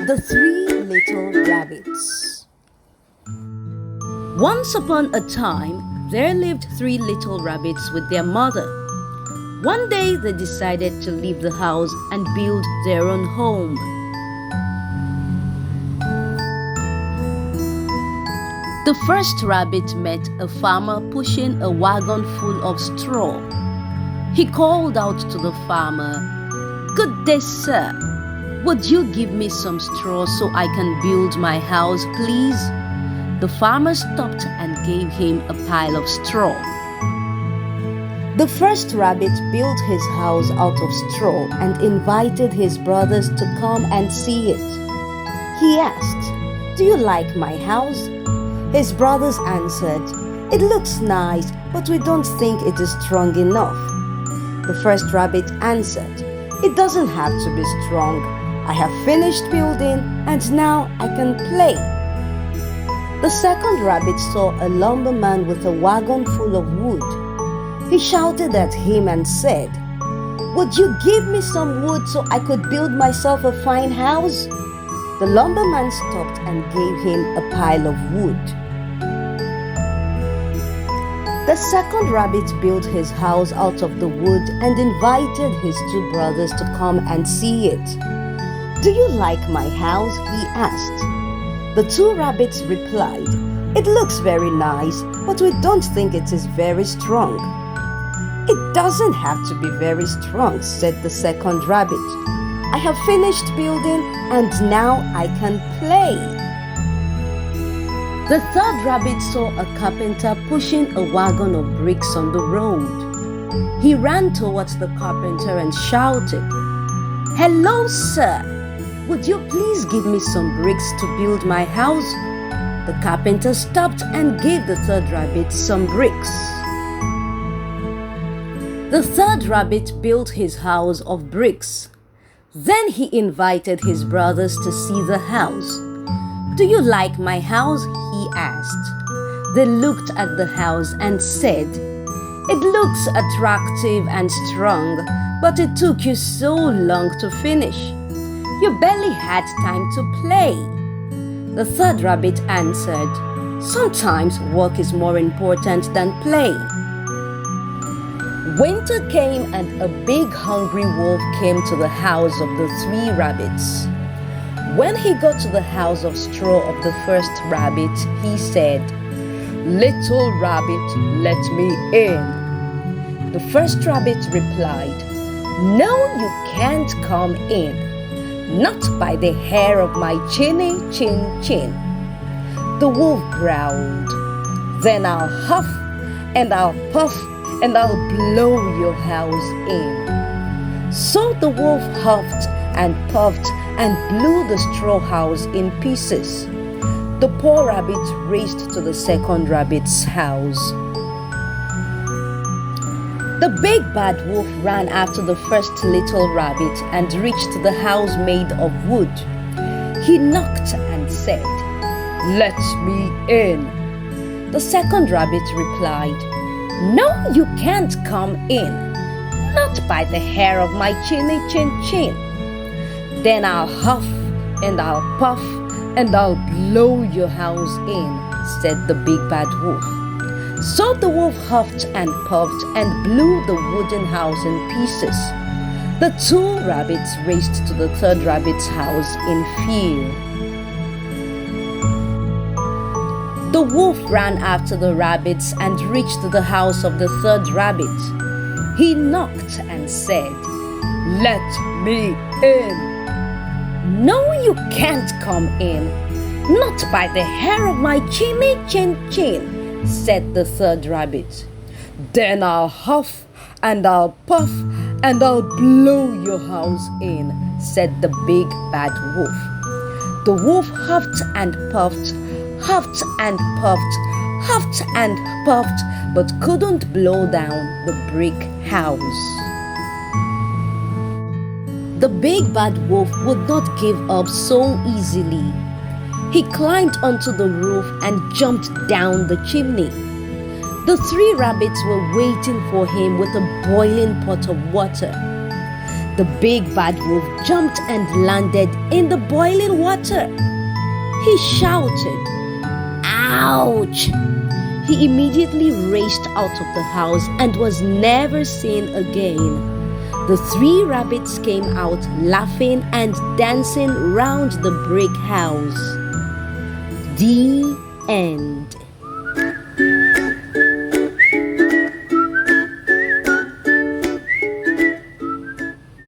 The Three Little Rabbits. Once upon a time, there lived three little rabbits with their mother. One day, they decided to leave the house and build their own home. The first rabbit met a farmer pushing a wagon full of straw. He called out to the farmer, "Good day, sir. Would you give me some straw so I can build my house, please?" The farmer stopped and gave him a pile of straw. The first rabbit built his house out of straw and invited his brothers to come and see it. He asked, "Do you like my house?" His brothers answered, "It looks nice, but we don't think it is strong enough." The first rabbit answered, "It doesn't have to be strong. I have finished building and now I can play." The second rabbit saw a lumberman with a wagon full of wood. He shouted at him and said, "Would you give me some wood so I could build myself a fine house?" The lumberman stopped and gave him a pile of wood. The second rabbit built his house out of the wood and invited his two brothers to come and see it. "Do you like my house?" he asked. The two rabbits replied, "It looks very nice, but we don't think it is very strong." "It doesn't have to be very strong," said the second rabbit. "I have finished building and now I can play." The third rabbit saw a carpenter pushing a wagon of bricks on the road. He ran towards the carpenter and shouted, "Hello, sir. Would you please give me some bricks to build my house?" The carpenter stopped and gave the third rabbit some bricks. The third rabbit built his house of bricks. Then he invited his brothers to see the house. "Do you like my house?" he asked. They looked at the house and said, "It looks attractive and strong, but it took you so long to finish. You barely had time to play." The third rabbit answered, "Sometimes work is more important than play." Winter came and a big hungry wolf came to the house of the three rabbits. When he got to the house of straw of the first rabbit, he said, "Little rabbit, let me in." The first rabbit replied, "No, you can't come in. Not by the hair of my chinny chin chin." The wolf growled, "Then I'll huff and I'll puff and I'll blow your house in." So the wolf huffed and puffed and blew the straw house in pieces. The poor rabbit raced to the second rabbit's house. The big bad wolf ran after the first little rabbit and reached the house made of wood. He knocked and said, "Let me in." The second rabbit replied, "No, you can't come in. Not by the hair of my chinny chin chin." "Then I'll huff and I'll puff and I'll blow your house in," said the big bad wolf. So the wolf huffed and puffed and blew the wooden house in pieces. The two rabbits raced to the third rabbit's house in fear. The wolf ran after the rabbits and reached the house of the third rabbit. He knocked and said, "Let me in." "No, you can't come in. Not by the hair of my chinny chin chin," said the third rabbit. "Then I'll huff and I'll puff and I'll blow your house in," said the big bad wolf. The wolf huffed and puffed and puffed, but couldn't blow down the brick house. The big bad wolf would not give up so easily. He climbed onto the roof and jumped down the chimney. The three rabbits were waiting for him with a boiling pot of water. The big bad wolf jumped and landed in the boiling water. He shouted, "Ouch!" He immediately raced out of the house and was never seen again. The three rabbits came out laughing and dancing round the brick house. The end.